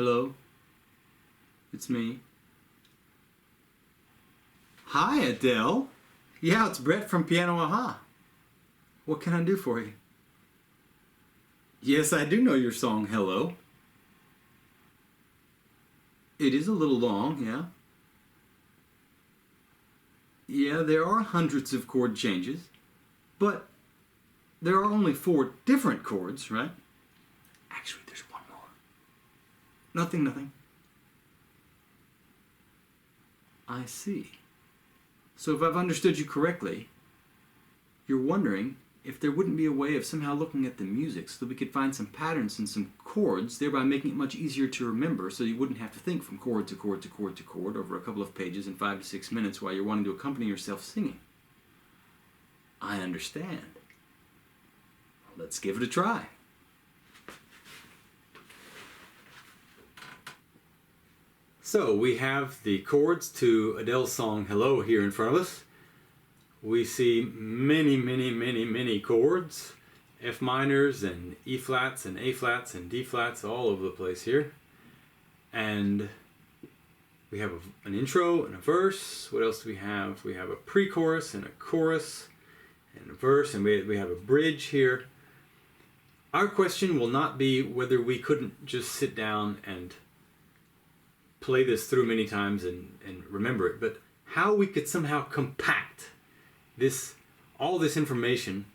Hello? It's me. Hi, Adele. Yeah, it's Brett from pianoAHA. What can I do for you? Yes, I do know your song, Hello. It is a little long, yeah. Yeah, there are hundreds of chord changes, but there are only 4 different chords, right? Actually, there's one more. Nothing. I see. So if I've understood you correctly, you're wondering if there wouldn't be a way of somehow looking at the music so that we could find some patterns and some chords, thereby making it much easier to remember so you wouldn't have to think from chord to chord to chord to chord over a couple of pages in 5 to 6 minutes while you're wanting to accompany yourself singing. I understand. Let's give it a try. So we have the chords to Adele's song Hello here in front of us. We see many chords, F minors and E flats and A flats and D flats all over the place here. And we have an intro and a verse. What else do we have? We have a pre-chorus and a chorus and a verse, and we have a bridge here. Our question will not be whether we couldn't just sit down and play this through many times and remember it, but how we could somehow compact all this information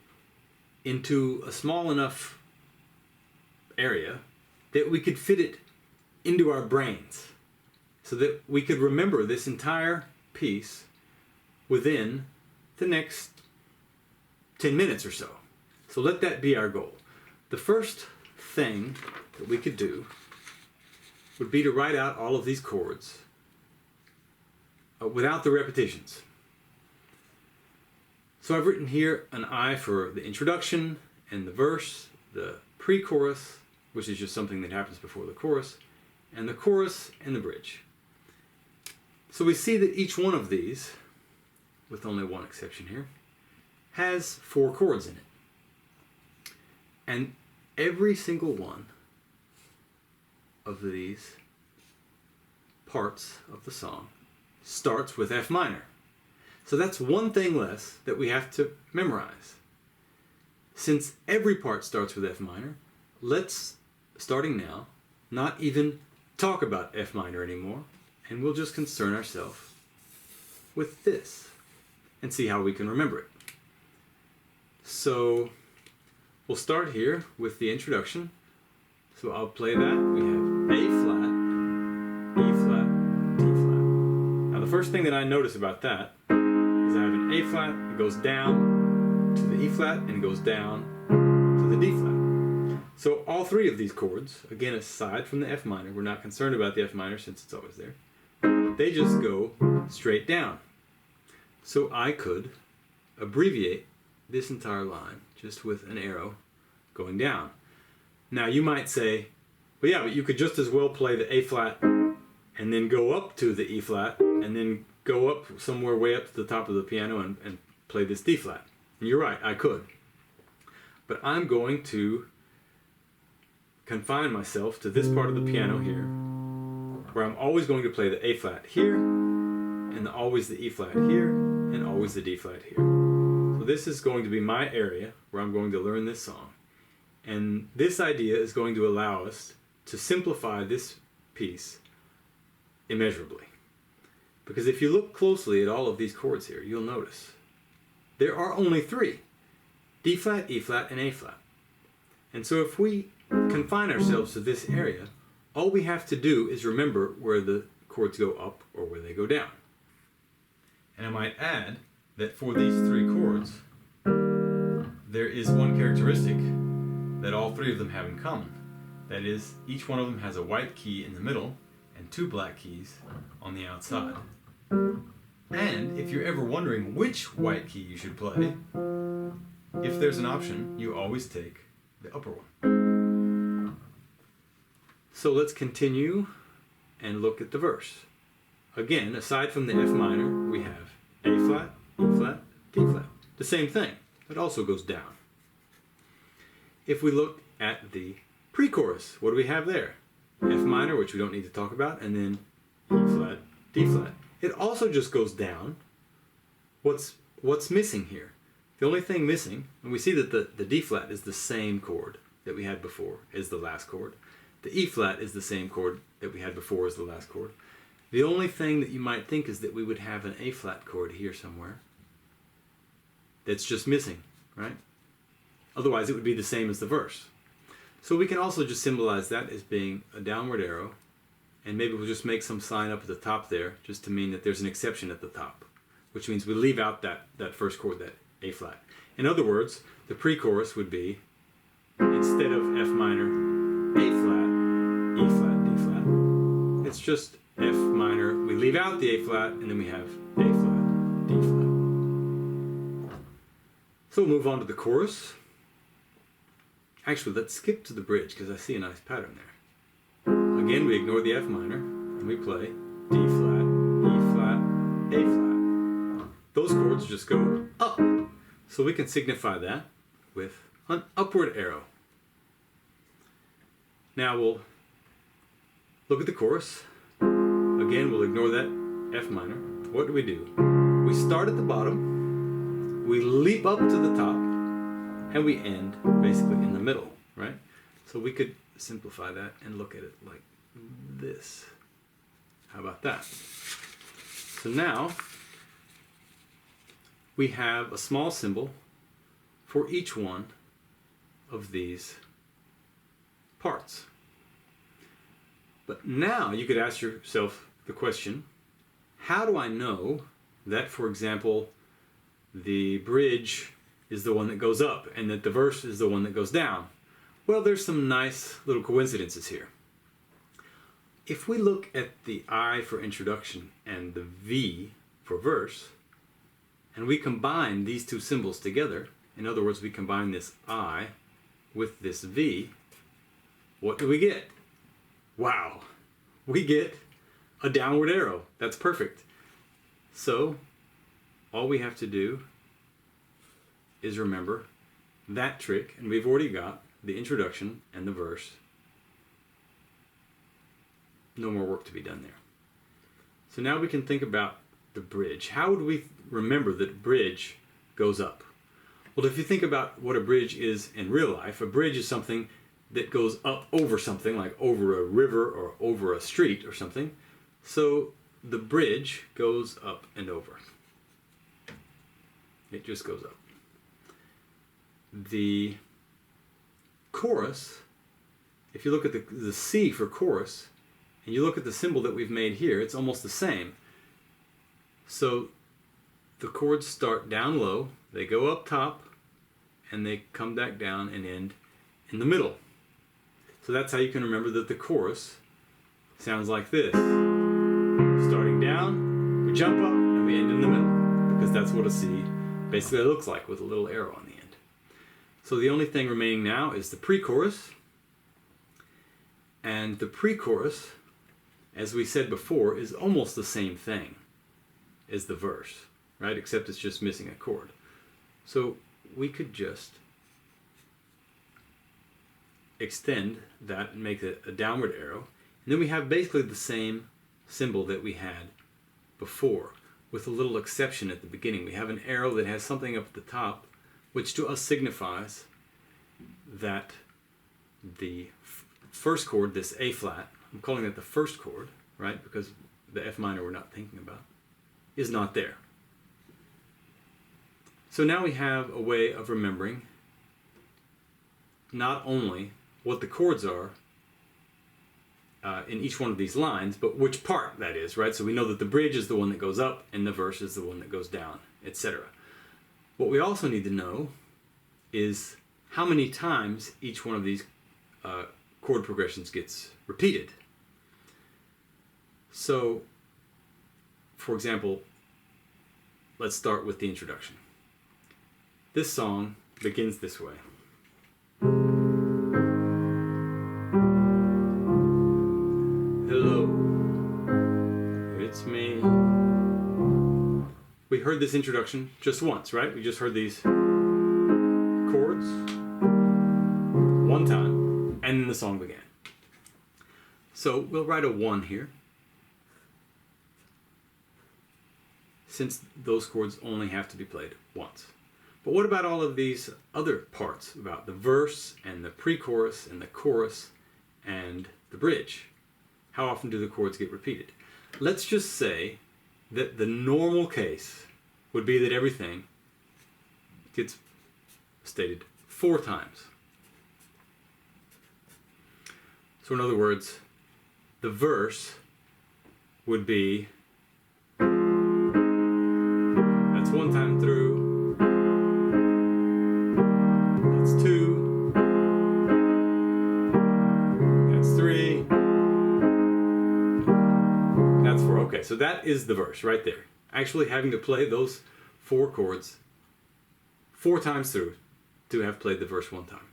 into a small enough area that we could fit it into our brains so that we could remember this entire piece within the next 10 minutes or so. So let that be our goal. The first thing that we could do would be to write out all of these chords without the repetitions. So I've written here an I for the introduction and the verse, the pre-chorus, which is just something that happens before the chorus, and the chorus and the bridge. So we see that each one of these, with only one exception here, has 4 chords in it. And every single one of these parts of the song starts with F minor. So that's one thing less that we have to memorize. Since every part starts with F minor, let's, starting now, not even talk about F minor anymore, and we'll just concern ourselves with this and see how we can remember it. So we'll start here with the introduction. So I'll play that. We have A flat, E flat, D flat. Now the first thing that I notice about that is I have an A flat, it goes down to the E flat, and goes down to the D flat. So all 3 of these chords, again aside from the F minor, we're not concerned about the F minor since it's always there, they just go straight down. So I could abbreviate this entire line just with an arrow going down. Now you might say, well yeah, but you could just as well play the A flat and then go up to the E flat and then go up somewhere way up to the top of the piano and play this D flat. And you're right, I could. But I'm going to confine myself to this part of the piano here, where I'm always going to play the A flat here, and always the E flat here, and always the D flat here. So this is going to be my area where I'm going to learn this song. And this idea is going to allow us to simplify this piece immeasurably. Because if you look closely at all of these chords here, you'll notice there are only 3. D flat, E flat, and A flat. And so if we confine ourselves to this area, all we have to do is remember where the chords go up or where they go down. And I might add that for these 3 chords, there is one characteristic that all 3 of them have in common. That is, each one of them has a white key in the middle and 2 black keys on the outside. And if you're ever wondering which white key you should play, if there's an option, you always take the upper one. So let's continue and look at the verse. Again, aside from the F minor, we have A flat, E flat, D flat. The same thing. It also goes down. If we look at the pre-chorus, what do we have there? F minor, which we don't need to talk about, and then E flat, D flat. It also just goes down. What's missing here? The only thing missing, and we see that the D flat is the same chord that we had before as the last chord. The E flat is the same chord that we had before as the last chord. The only thing that you might think is that we would have an A flat chord here somewhere that's just missing, right? Otherwise it would be the same as the verse. So we can also just symbolize that as being a downward arrow, and maybe we'll just make some sign up at the top there just to mean that there's an exception at the top, which means we leave out that first chord, that A flat. In other words, the pre-chorus would be, instead of F minor, A flat, E flat, D flat, it's just F minor, we leave out the A flat, and then we have A flat, D flat. So we'll move on to the chorus. Actually, let's skip to the bridge because I see a nice pattern there. Again, we ignore the F minor, and we play D flat, E flat, A flat. Those chords just go up. So we can signify that with an upward arrow. Now we'll look at the chorus. Again, we'll ignore that F minor. What do? We start at the bottom, we leap up to the top, and we end basically in the middle, right? So we could simplify that and look at it like this. How about that? So now we have a small symbol for each one of these parts. But now you could ask yourself the question, how do I know that, for example, the bridge is the one that goes up and that the verse is the one that goes down? Well, there's some nice little coincidences here. If we look at the I for introduction and the V for verse, and we combine these two symbols together, in other words, we combine this I with this V, what do we get? Wow, we get a downward arrow. That's perfect. So all we have to do is remember that trick, and we've already got the introduction and the verse. No more work to be done there. So now we can think about the bridge. How would we remember that bridge goes up? Well, if you think about what a bridge is in real life, a bridge is something that goes up over something, like over a river or over a street or something. So the bridge goes up and over. It just goes up. The chorus, if you look at the C for chorus, and you look at the symbol that we've made here, it's almost the same. So the chords start down low, they go up top, and they come back down and end in the middle. So that's how you can remember that the chorus sounds like this. Starting down, we jump up, and we end in the middle, because that's what a C basically looks like with a little arrow on the end. So the only thing remaining now is the pre-chorus. And the pre-chorus, as we said before, is almost the same thing as the verse, right? Except it's just missing a chord. So we could just extend that and make it a downward arrow. And then we have basically the same symbol that we had before, with a little exception at the beginning. We have an arrow that has something up at the top, which to us signifies that the first chord, this A flat, I'm calling it the first chord, right? Because the F minor we're not thinking about, is not there. So now we have a way of remembering not only what the chords are in each one of these lines, but which part that is, right? So we know that the bridge is the one that goes up and the verse is the one that goes down, etc. What we also need to know is how many times each one of these chord progressions gets repeated. So, for example, let's start with the introduction. This song begins this way. Hello, it's me. We heard this introduction just once, right? We just heard these chords one time, and then the song began. So we'll write a 1 here, since those chords only have to be played once. But what about all of these other parts, about the verse and the pre-chorus and the chorus and the bridge? How often do the chords get repeated? Let's just say that the normal case would be that everything gets stated 4 times. So in other words, the verse would be, that's 1 time through, that's 2, that's 3, that's 4. Okay, so that is the verse right there. Actually having to play those 4 chords 4 times through to have played the verse 1 time.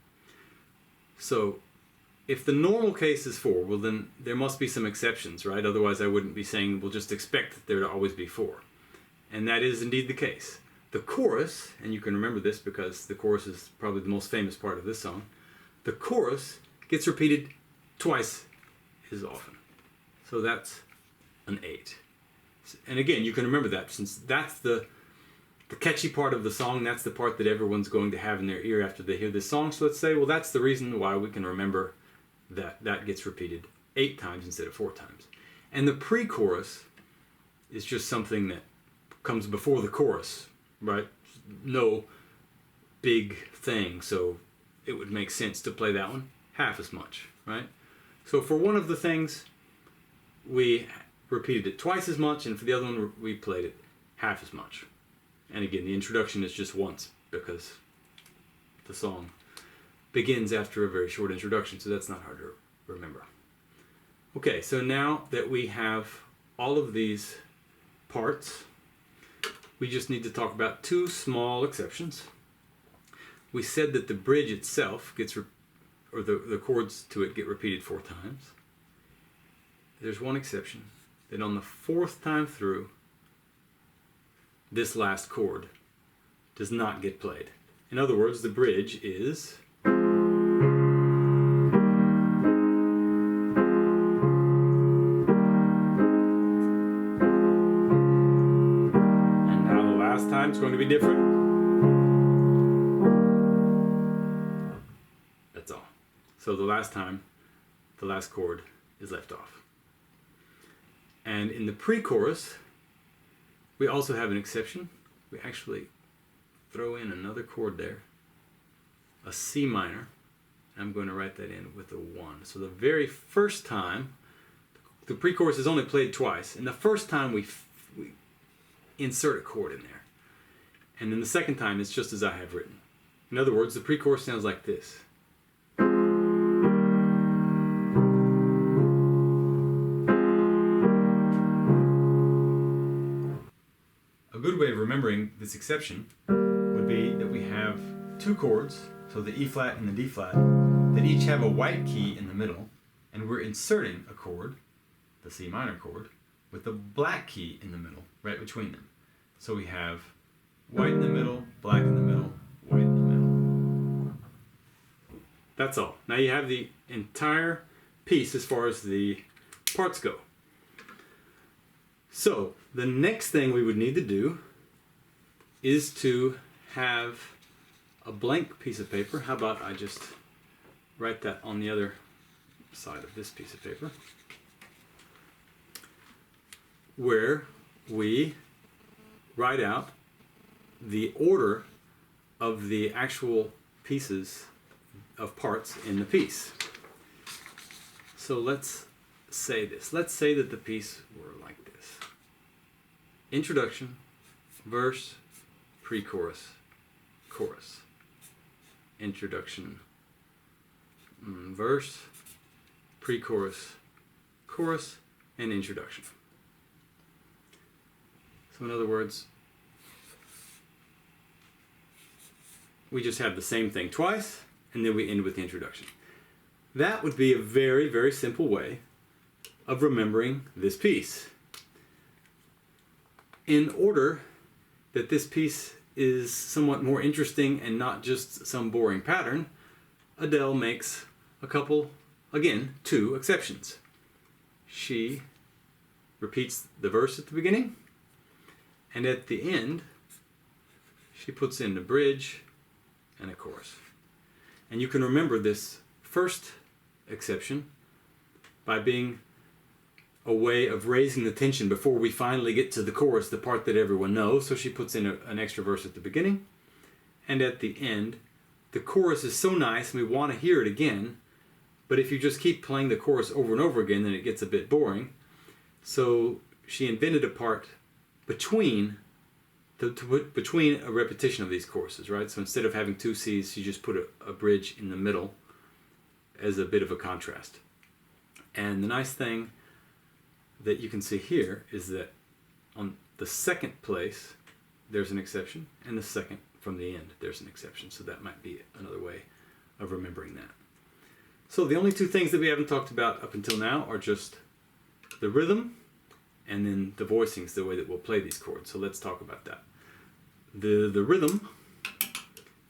So if the normal case is 4, well then there must be some exceptions, right? Otherwise I wouldn't be saying we'll just expect there to always be 4. And that is indeed the case. The chorus, and you can remember this because the chorus is probably the most famous part of this song, the chorus gets repeated twice as often. So that's an 8. And again, you can remember that since that's the catchy part of the song, that's the part that everyone's going to have in their ear after they hear this song. So let's say, well, that's the reason why we can remember that gets repeated 8 times instead of 4 times. And the pre-chorus is just something that comes before the chorus, right? No big thing, so it would make sense to play that one half as much, right? So for one of the things, we repeated it twice as much, and for the other one, we played it half as much. And again, the introduction is just once, because the song begins after a very short introduction, so that's not hard to remember. Okay, so now that we have all of these parts, we just need to talk about 2 small exceptions. We said that the bridge itself gets, or the chords to it get repeated 4 times. There's one exception, that on the 4th time through, this last chord does not get played. In other words, the bridge is time it's going to be different. That's all. So the last time, the last chord is left off. And in the pre-chorus, we also have an exception. We actually throw in another chord there, a C minor. I'm going to write that in with a 1. So the very first time, the pre-chorus is only played twice, and the first time we insert a chord in there. And then the second time, it's just as I have written. In other words, the pre-chorus sounds like this. A good way of remembering this exception would be that we have 2 chords, so the E flat and the D flat, that each have a white key in the middle, and we're inserting a chord, the C minor chord, with a black key in the middle, right between them. So we have white in the middle, black in the middle, white in the middle. That's all. Now you have the entire piece as far as the parts go. So the next thing we would need to do is to have a blank piece of paper. How about I just write that on the other side of this piece of paper, where we write out the order of the actual pieces of parts in the piece. So let's say this. Let's say that the piece were like this. Introduction, verse, pre-chorus, chorus. Introduction, verse, pre-chorus, chorus, and introduction. So in other words, we just have the same thing twice, and then we end with the introduction. That would be a very, very simple way of remembering this piece. In order that this piece is somewhat more interesting and not just some boring pattern, Adele makes a couple, again, 2 exceptions. she repeats the verse at the beginning, and at the end she puts in the bridge and a chorus. And you can remember this first exception by being a way of raising the tension before we finally get to the chorus, the part that everyone knows. So she puts in an extra verse at the beginning, and at the end the chorus is so nice and we want to hear it again, but if you just keep playing the chorus over and over again, then it gets a bit boring. So she invented a part between between a repetition of these choruses, right? So instead of having two C's, she just put a bridge in the middle as a bit of a contrast. And the nice thing that you can see here is that on the second place there's an exception, and the second from the end there's an exception. So that might be another way of remembering that. So the only two things that we haven't talked about up until now are just the rhythm and then the voicings, the way that we'll play these chords. So let's talk about that. The rhythm,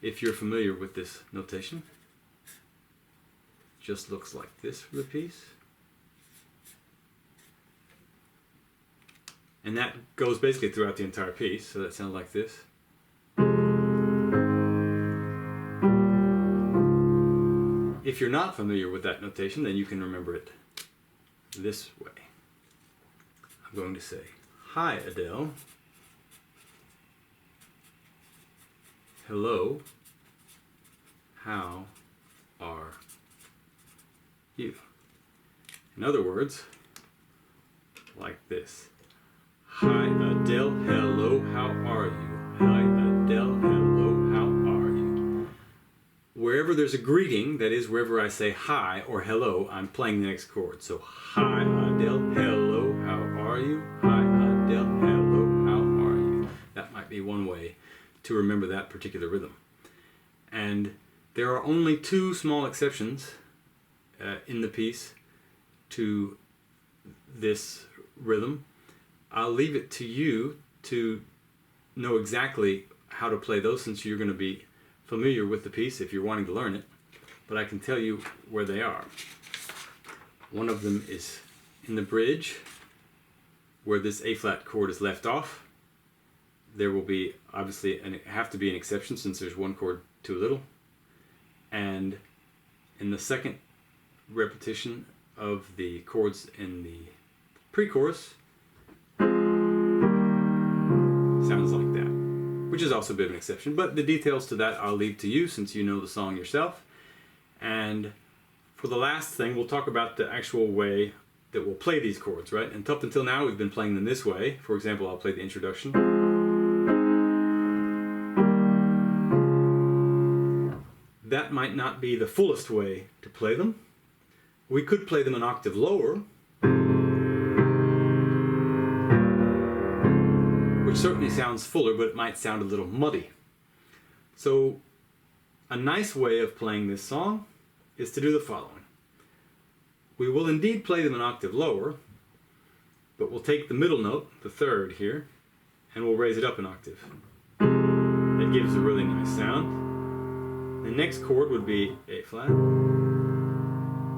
if you're familiar with this notation, just looks like this for the piece. And that goes basically throughout the entire piece, so that sounds like this. If you're not familiar with that notation, then you can remember it this way. I'm going to say, "Hi, Adele. Hello. How are you?" In other words, like this. "Hi, Adele. Hello. How are you? Hi, Adele. Hello. How are you?" Wherever there's a greeting, that is, wherever I say hi or hello, I'm playing the next chord. So, "Hi, Adele. Hello. How are you? Hi, Adele. Hello. How are you?" That might be one way to remember that particular rhythm. And there are only two small exceptions in the piece to this rhythm. I'll leave it to you to know exactly how to play those, since you're going to be familiar with the piece if you're wanting to learn it, but I can tell you where they are. One of them is in the bridge, where this A flat chord is left off. There will be obviously have to be an exception since there's one chord too little. And in the second repetition of the chords in the pre-chorus, sounds like that, which is also a bit of an exception, but the details to that I'll leave to you since you know the song yourself. And for the last thing, we'll talk about the actual way that we'll play these chords, right? And up until now we've been playing them this way. For example, I'll play the introduction. That might not be the fullest way to play them. We could play them an octave lower, which certainly sounds fuller, but it might sound a little muddy. So a nice way of playing this song is to do the following. We will indeed play them an octave lower, but we'll take the middle note, the third here, and we'll raise it up an octave. That gives a really nice sound. The next chord would be A flat.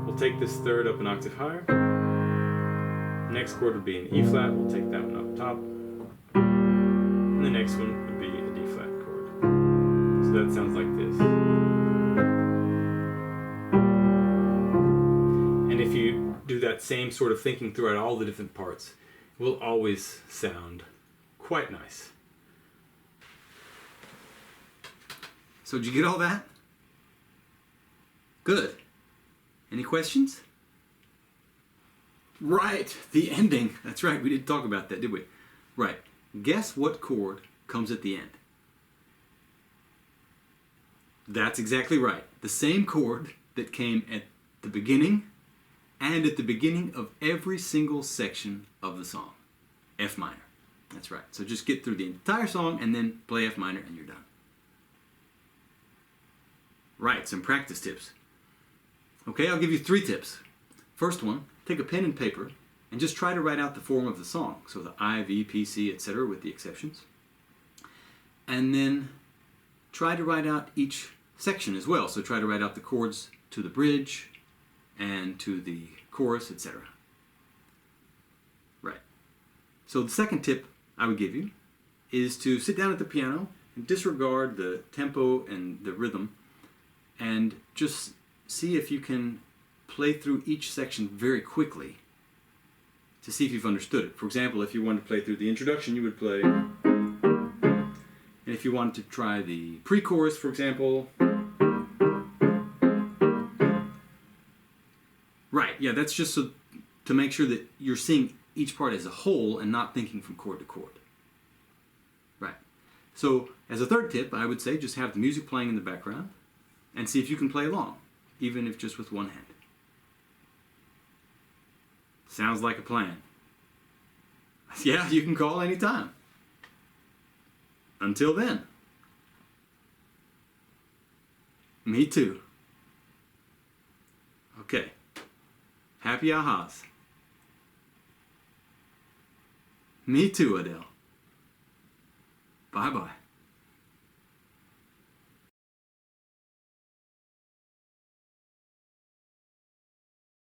We'll take this third up an octave higher. The next chord would be an E flat. We'll take that one up top. And the next one would be a D flat chord. So that sounds like this. And if you do that same sort of thinking throughout all the different parts, it will always sound quite nice. So did you get all that? Good. Any questions? Right, the ending. That's right, we didn't talk about that, did we? Right. Guess what chord comes at the end? That's exactly right. The same chord that came at the beginning and at the beginning of every single section of the song. F minor. That's right. So just get through the entire song and then play F minor and you're done. Right, some practice tips. Okay, I'll give you 3 tips. First one, take a pen and paper and just try to write out the form of the song. So the I, V, P, C, etc. with the exceptions. And then try to write out each section as well. So try to write out the chords to the bridge and to the chorus, etc. So the second tip I would give you is to sit down at the piano and disregard the tempo and the rhythm and just see if you can play through each section very quickly to see if you've understood it. For example, if you wanted to play through the introduction, you would play, and if you wanted to try the pre-chorus, for example, right, yeah, that's just so, to make sure that you're seeing each part as a whole and not thinking from chord to chord. Right. So, as a third tip, I would say just have the music playing in the background and see if you can play along, even if just with one hand. Sounds like a plan. Yeah, you can call anytime. Until then. Me too. Okay. Happy AHAs. Me too, Adele. Bye-bye.